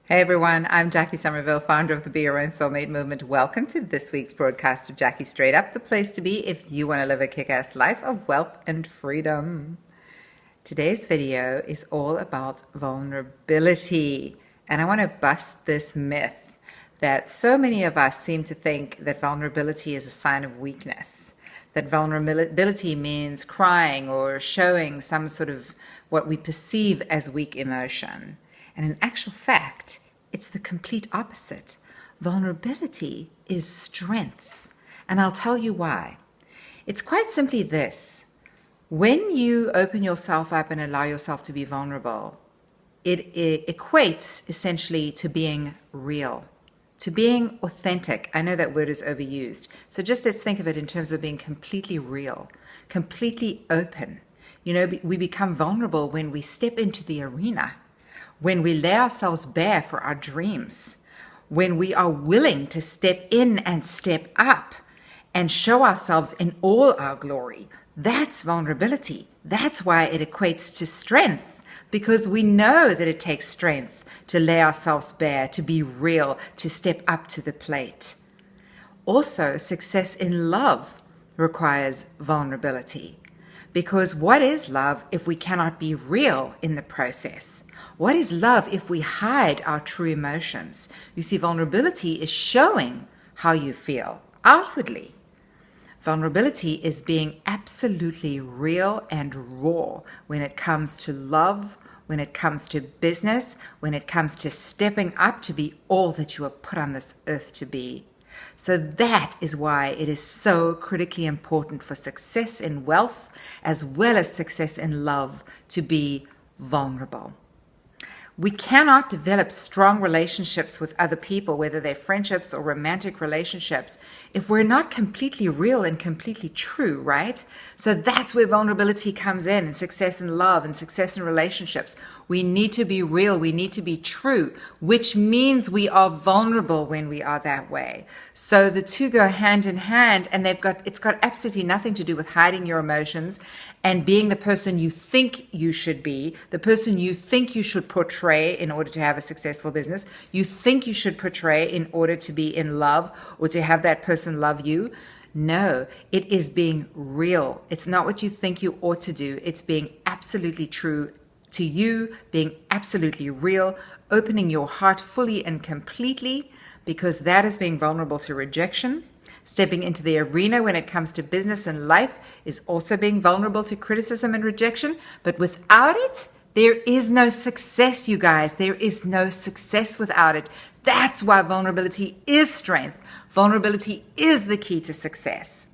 Hey everyone, I'm Jacquie Somerville, founder of the Be Your Own Soulmate movement. Welcome to this week's broadcast of Jacquie Straight Up, the place to be if you want to live a kick-ass life of wealth and freedom. Today's video is all about vulnerability, and I want to bust this myth that so many of us seem to think that vulnerability is a sign of weakness, that vulnerability means crying or showing some sort of what we perceive as weak emotion. And in actual fact, it's the complete opposite. Vulnerability is strength. And I'll tell you why. It's quite simply this. When you open yourself up and allow yourself to be vulnerable, it equates essentially to being real, to being authentic. I know that word is overused. So just let's think of it in terms of being completely real, completely open. You know, we become vulnerable when we step into the arena, when we lay ourselves bare for our dreams, when we are willing to step in and step up and show ourselves in all our glory. That's vulnerability. That's why it equates to strength, because we know that it takes strength to lay ourselves bare, to be real, to step up to the plate. Also, success in love requires vulnerability. Because what is love if we cannot be real in the process? What is love if we hide our true emotions? You see, vulnerability is showing how you feel outwardly. Vulnerability is being absolutely real and raw when it comes to love, when it comes to business, when it comes to stepping up to be all that you are put on this earth to be. So that is why it is so critically important for success in wealth as well as success in love to be vulnerable. We cannot develop strong relationships with other people, whether they're friendships or romantic relationships, if we're not completely real and completely true, right? So that's where vulnerability comes in success in love and success in relationships. We need to be real. We need to be true, which means we are vulnerable when we are that way. So the two go hand in hand, and it's got absolutely nothing to do with hiding your emotions and being the person you think you should be, the person you think you should portray in order to have a successful business, you think you should portray in order to be in love or to have that person love you. No, it is being real. It's not what you think you ought to do. It's being absolutely true to you, being absolutely real, opening your heart fully and completely, because that is being vulnerable to rejection. Stepping into the arena when it comes to business and life is also being vulnerable to criticism and rejection. But without it, there is no success, you guys. There is no success without it. That's why vulnerability is strength. Vulnerability is the key to success.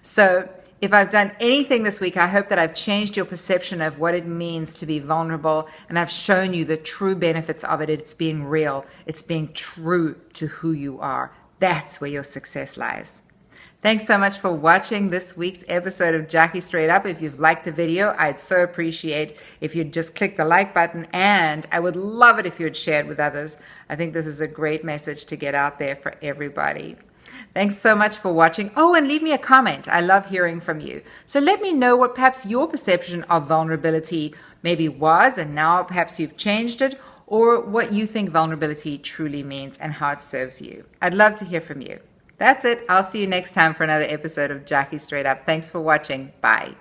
So if I've done anything this week, I hope that I've changed your perception of what it means to be vulnerable, and I've shown you the true benefits of it. It's being real. It's being true to who you are. That's where your success lies. Thanks so much for watching this week's episode of Jacquie Straight Up. If you've liked the video, I'd so appreciate if you'd just click the like button, and I would love it if you'd share it with others. I think this is a great message to get out there for everybody. Thanks so much for watching. Oh, and leave me a comment. I love hearing from you. So let me know what perhaps your perception of vulnerability maybe was, and now perhaps you've changed it, or what you think vulnerability truly means and how it serves you. I'd love to hear from you. That's it. I'll see you next time for another episode of Jacquie Straight Up. Thanks for watching. Bye.